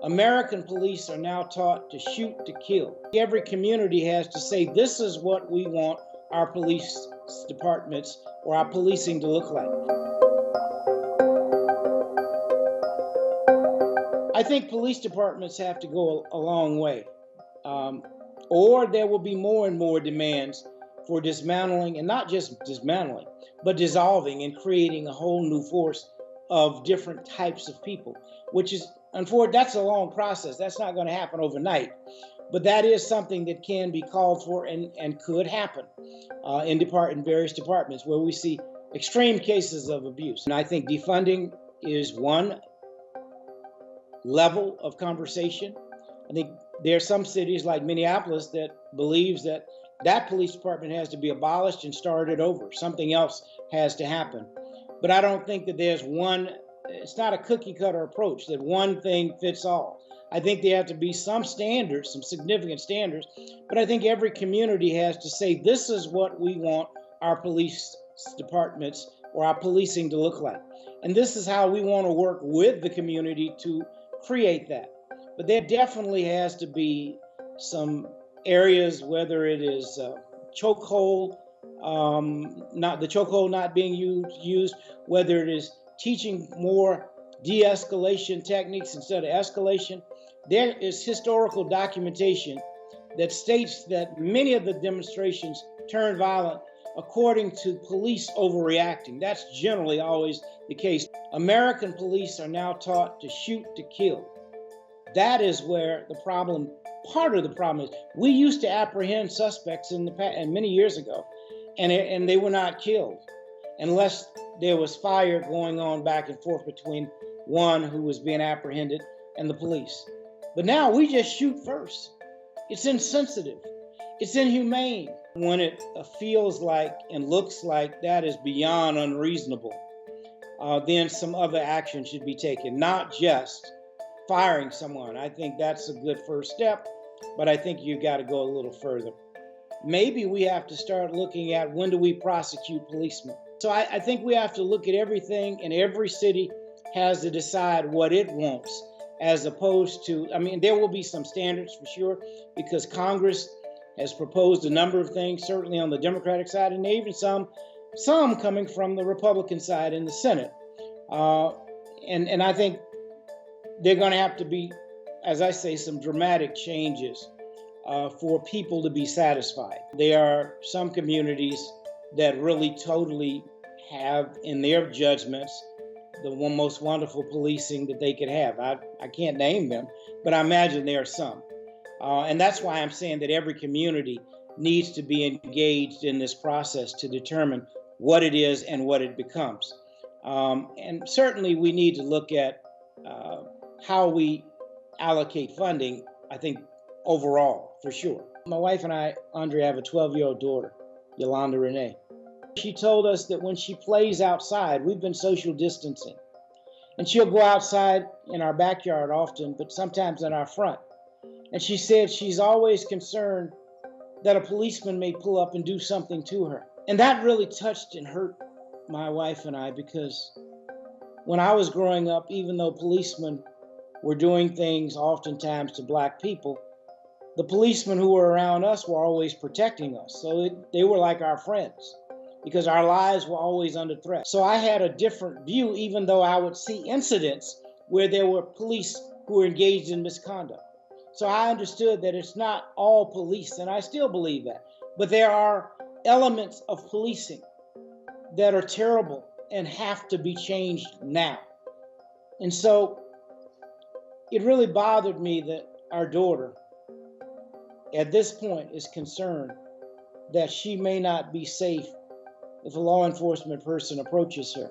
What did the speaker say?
American police are now taught to shoot to kill. Every community has to say, this is what we want our police departments or our policing to look like. I think police departments have to go a long way, or there will be more and more demands for dismantling, and not just dismantling, but dissolving and creating a whole new force of different types of people, which is, unfortunately, that's a long process. That's not going to happen overnight, but that is something that can be called for and could happen in various departments where we see extreme cases of abuse. And I think defunding is one level of conversation. I think there are some cities like Minneapolis that believes that police department has to be abolished and started over. Something else has to happen. But I don't think that there's one, it's not a cookie cutter approach that one thing fits all. I think there have to be some standards, some significant standards, but I think every community has to say, this is what we want our police departments or our policing to look like. And this is how we want to work with the community to create that. But there definitely has to be some areas, whether it is chokehold, not the chokehold not being used, whether it is teaching more de-escalation techniques instead of escalation. There is historical documentation that states that many of the demonstrations turned violent according to police overreacting. That's generally always the case. American police are now taught to shoot to kill. That is where the problem, part of the problem is. We used to apprehend suspects in the past, and many years ago, and they were not killed unless there was fire going on back and forth between one who was being apprehended and the police. But now we just shoot first. It's insensitive. It's inhumane. When it feels like and looks like that is beyond unreasonable, then some other action should be taken, not just firing someone. I think that's a good first step, but I think you got to go a little further. Maybe we have to start looking at, when do we prosecute policemen? So I think we have to look at everything, and every city has to decide what it wants, as opposed to, I mean, there will be some standards for sure, because Congress has proposed a number of things, certainly on the Democratic side, and even some coming from the Republican side in the Senate. And I think they're going to have to be, as I say, some dramatic changes for people to be satisfied. There are some communities that really totally have in their judgments the most wonderful policing that they could have. I can't name them, but I imagine there are some. And that's why I'm saying that every community needs to be engaged in this process to determine what it is and what it becomes. And certainly we need to look at how we allocate funding, I think, overall, for sure. My wife and I, Andrea, have a 12-year-old daughter, Yolanda Renee. She told us that when she plays outside, we've been social distancing, and she'll go outside in our backyard often, but sometimes in our front. And she said she's always concerned that a policeman may pull up and do something to her. And that really touched and hurt my wife and I, because when I was growing up, even though policemen were doing things oftentimes to Black people, the policemen who were around us were always protecting us. So they were like our friends, because our lives were always under threat. So I had a different view, even though I would see incidents where there were police who were engaged in misconduct. So I understood that it's not all police, and I still believe that. But there are elements of policing that are terrible and have to be changed now. And so it really bothered me that our daughter, at this point, is concerned that she may not be safe if a law enforcement person approaches her.